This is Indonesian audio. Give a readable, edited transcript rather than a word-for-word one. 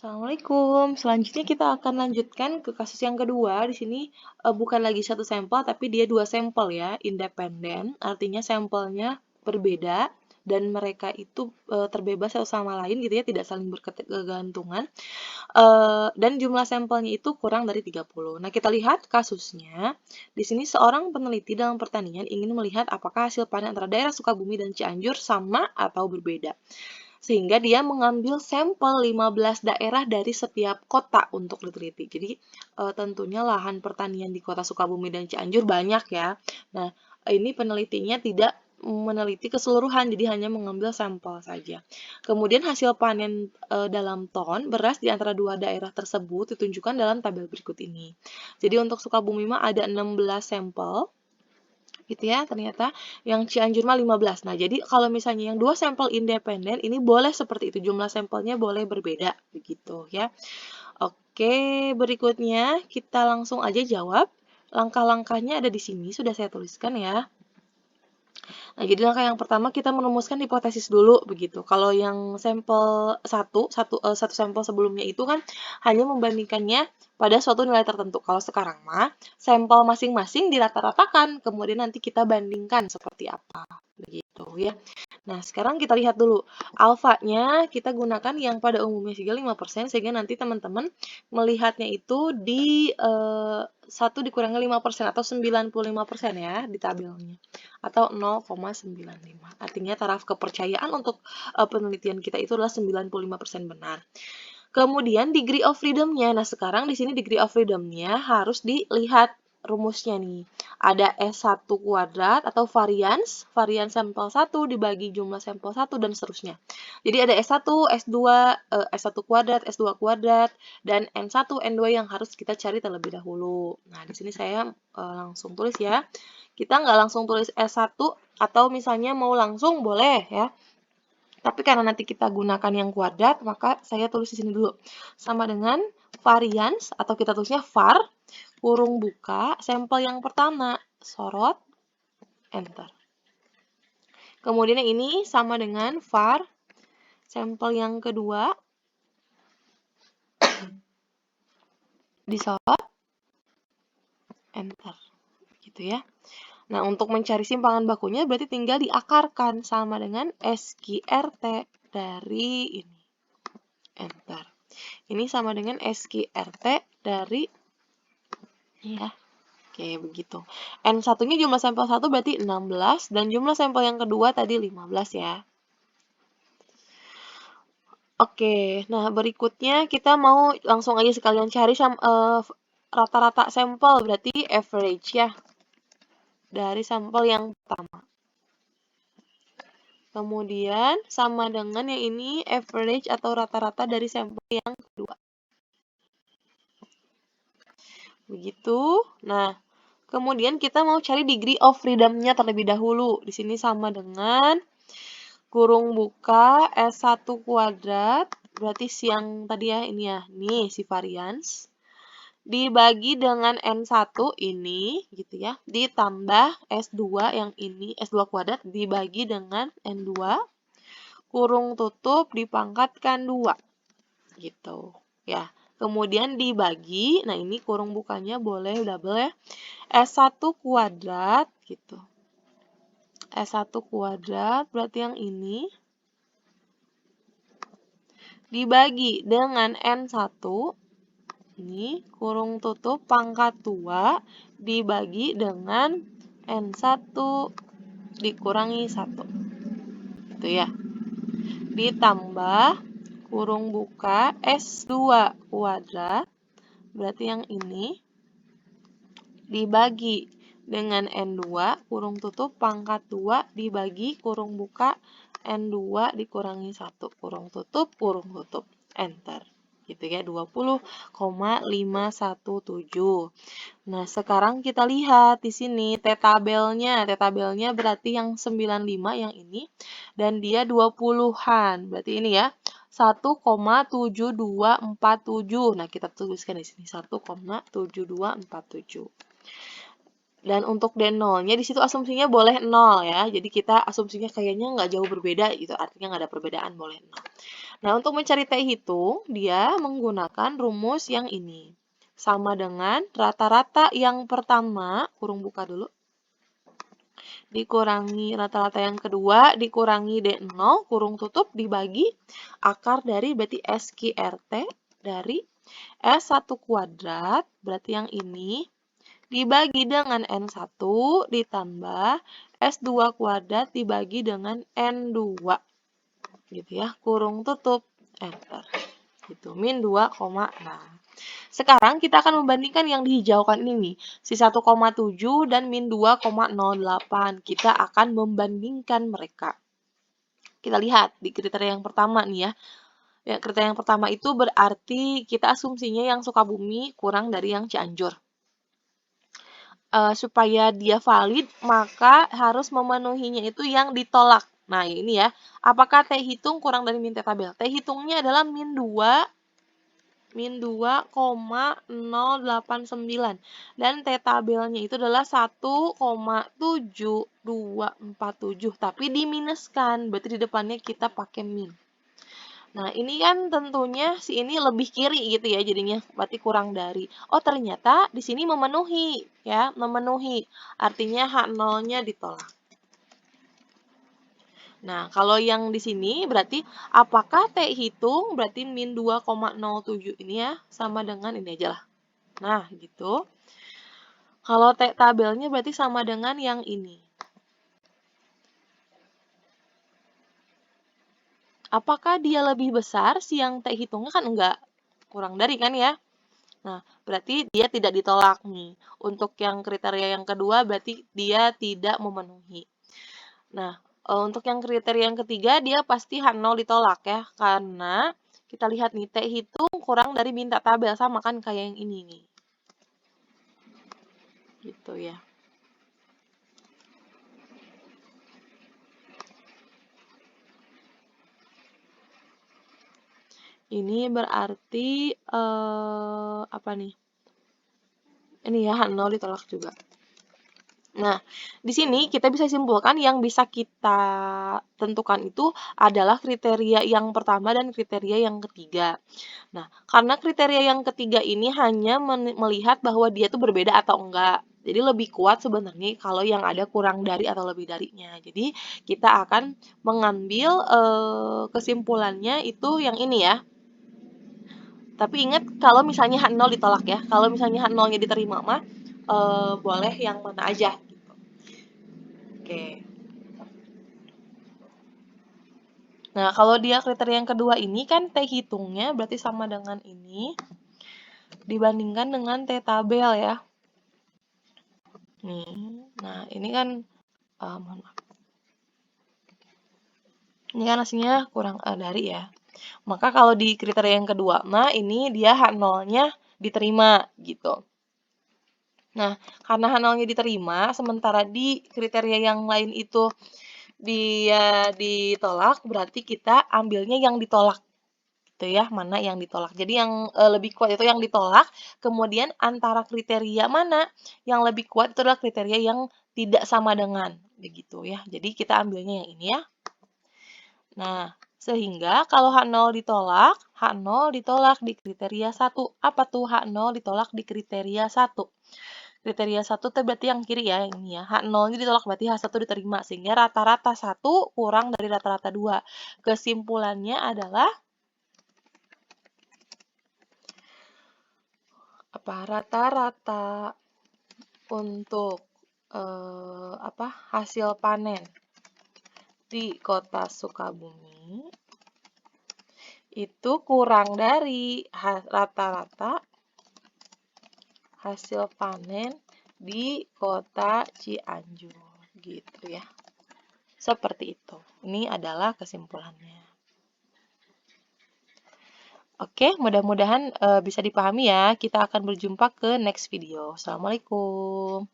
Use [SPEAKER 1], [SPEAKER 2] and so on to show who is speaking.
[SPEAKER 1] Assalamualaikum. Selanjutnya kita akan lanjutkan ke kasus yang kedua. Di sini bukan lagi satu sampel, tapi dia dua sampel ya, independen. Artinya sampelnya berbeda dan mereka itu terbebas satu sama lain gitu ya, tidak saling berkegantungan. Dan jumlah sampelnya itu kurang dari 30. Nah, kita lihat kasusnya. Di sini seorang peneliti dalam pertanian ingin melihat apakah hasil panen antara daerah Sukabumi dan Cianjur sama atau berbeda. Sehingga dia mengambil sampel 15 daerah dari setiap kota untuk diteliti. Jadi tentunya lahan pertanian di kota Sukabumi dan Cianjur banyak ya. Nah, ini penelitinya tidak meneliti keseluruhan, jadi hanya mengambil sampel saja. Kemudian hasil panen dalam ton beras di antara dua daerah tersebut ditunjukkan dalam tabel berikut ini. Jadi untuk Sukabumi mah ada 16 sampel, gitu ya, ternyata yang Cianjur mah 15. Nah, jadi kalau misalnya yang dua sampel independen ini boleh seperti itu, jumlah sampelnya boleh berbeda begitu ya. Oke, berikutnya kita langsung aja jawab. Langkah-langkahnya ada di sini, sudah saya tuliskan ya. Nah, jadi langkah yang pertama kita merumuskan hipotesis dulu begitu. Kalau yang sampel satu sampel sebelumnya itu kan hanya membandingkannya pada suatu nilai tertentu. Kalau sekarang mah sampel masing-masing dirata-ratakan, kemudian nanti kita bandingkan seperti apa begitu ya. Nah, sekarang kita lihat dulu. Alfanya kita gunakan yang pada umumnya 5% sehingga nanti teman-teman melihatnya itu di 1 dikurangi 5% atau 95% ya di tabelnya. Atau 0,95. Artinya taraf kepercayaan untuk penelitian kita itu adalah 95% benar. Kemudian degree of freedom-nya. Nah, sekarang di sini degree of freedom-nya harus dilihat rumusnya nih. Ada S1 kuadrat atau varians sampel 1 dibagi jumlah sampel 1 dan seterusnya. Jadi ada S1, S2, S1 kuadrat, S2 kuadrat, dan N1, N2 yang harus kita cari terlebih dahulu. Nah, di sini saya langsung tulis ya. Kita nggak langsung tulis S1 atau misalnya mau langsung boleh ya. Tapi karena nanti kita gunakan yang kuadrat, maka saya tulis di sini dulu. Sama dengan varians, atau kita tulisnya var, kurung buka, sampel yang pertama, sorot, enter. Kemudian yang ini sama dengan var, sampel yang kedua, disorot, enter. Gitu ya. Nah, untuk mencari simpangan bakunya berarti tinggal diakarkan sama dengan SQRT dari ini. Enter. Ini sama dengan SQRT dari ya. Oke, begitu. N1-nya jumlah sampel 1 berarti 16 dan jumlah sampel yang kedua tadi 15 ya. Oke, nah berikutnya kita mau langsung aja sekalian cari rata-rata sampel berarti average ya. Dari sampel yang pertama. Kemudian sama dengan yang ini average atau rata-rata dari sampel yang kedua. Begitu. Nah, kemudian kita mau cari degree of freedom-nya terlebih dahulu. Di sini sama dengan kurung buka S1 kuadrat. Berarti yang tadi ya, ini ya. Nih si varians. Dibagi dengan N1 ini gitu ya, ditambah S2 yang ini, S2 kuadrat dibagi dengan N2, kurung tutup dipangkatkan 2, gitu ya. Kemudian dibagi, nah ini kurung bukanya boleh double ya, S1 kuadrat gitu. S1 kuadrat berarti yang ini, dibagi dengan N1, ini kurung tutup pangkat 2 dibagi dengan N1 dikurangi 1. Gitu ya. Ditambah kurung buka S2 kuadrat, berarti yang ini, dibagi dengan N2 kurung tutup pangkat 2 dibagi kurung buka N2 dikurangi 1. Kurung tutup, enter. Gitu ya, 20,517. Nah, sekarang kita lihat di sini T-tabelnya. T-tabelnya berarti yang 95 yang ini dan dia 20-an. Berarti ini ya, 1,7247. Nah, kita tuliskan di sini 1,7247. Dan untuk D0-nya di situ asumsinya boleh 0 ya. Jadi kita asumsinya kayaknya nggak jauh berbeda gitu, artinya nggak ada perbedaan, boleh 0. Nah, untuk mencari T hitung, dia menggunakan rumus yang ini. Sama dengan rata-rata yang pertama, kurung buka dulu, dikurangi rata-rata yang kedua, dikurangi D0, kurung tutup, dibagi akar dari berarti SQRT dari S1 kuadrat, berarti yang ini, dibagi dengan N1 ditambah S2 kuadrat dibagi dengan N2. Gitu ya, kurung tutup, enter. Gitu, min 2, nah. Sekarang kita akan membandingkan yang dihijaukan ini nih, si 1,7 dan min 2,08. Kita akan membandingkan mereka. Kita lihat di kriteria yang pertama nih ya. Ya, kriteria yang pertama itu berarti kita asumsinya yang Sukabumi kurang dari yang Cianjur. Supaya dia valid, maka harus memenuhinya itu yang ditolak. Nah, ini ya. Apakah T hitung kurang dari min T tabel? T hitungnya adalah min 2,089 dan T tabelnya itu adalah 1,7247 tapi diminuskan, berarti di depannya kita pakai min. Nah, ini kan tentunya si ini lebih kiri gitu ya jadinya, berarti kurang dari. Oh, ternyata di sini memenuhi ya, memenuhi. Artinya H0-nya ditolak. Nah, kalau yang di sini berarti apakah T hitung berarti min 2,07 ini ya sama dengan ini aja lah. Nah, gitu. Kalau T tabelnya berarti sama dengan yang ini. Apakah dia lebih besar? Si yang T hitungnya kan enggak, kurang dari kan ya. Nah, berarti dia tidak ditolak nih. Untuk yang kriteria yang kedua berarti dia tidak memenuhi. Nah, untuk yang kriteria yang ketiga dia pasti H0 ditolak ya. Karena kita lihat nih, T hitung kurang dari minta tabel. Sama kan kayak yang ini nih. Gitu ya. Ini berarti apa nih? Ini ya H0 ditolak juga. Nah, di sini kita bisa simpulkan yang bisa kita tentukan itu adalah kriteria yang pertama dan kriteria yang ketiga. Nah, karena kriteria yang ketiga ini hanya melihat bahwa dia itu berbeda atau enggak. Jadi lebih kuat sebenarnya kalau yang ada kurang dari atau lebih darinya. Jadi kita akan mengambil kesimpulannya itu yang ini ya. Tapi ingat kalau misalnya H0 ditolak ya. Kalau misalnya H0-nya diterima mah boleh yang mana aja. Oke. Nah, kalau dia kriteria yang kedua ini kan T hitungnya berarti sama dengan ini dibandingkan dengan T tabel ya. Nih, nah ini kan mohon maaf. Ini kan hasilnya kurang dari ya. Maka kalau di kriteria yang kedua, nah ini dia H0-nya diterima gitu. Nah, karena H0-nya diterima, sementara di kriteria yang lain itu dia ditolak, berarti kita ambilnya yang ditolak. Gitu ya, mana yang ditolak. Jadi yang lebih kuat itu yang ditolak, kemudian antara kriteria mana yang lebih kuat itu adalah kriteria yang tidak sama dengan, begitu ya. Jadi kita ambilnya yang ini ya. Nah, sehingga kalau H0 ditolak, H0 ditolak di kriteria 1. Apa tuh H0 ditolak di kriteria 1? Kriteria 1 itu berarti yang kiri ya, yang ini ya. H0-nya ditolak berarti H1 diterima, sehingga rata-rata 1 kurang dari rata-rata 2. Kesimpulannya adalah rata-rata untuk hasil panen di Kota Sukabumi itu kurang dari rata-rata hasil panen di Kota Cianjur gitu ya. Seperti itu. Ini adalah kesimpulannya. Oke, mudah-mudahan bisa dipahami ya. Kita akan berjumpa ke next video. Assalamualaikum.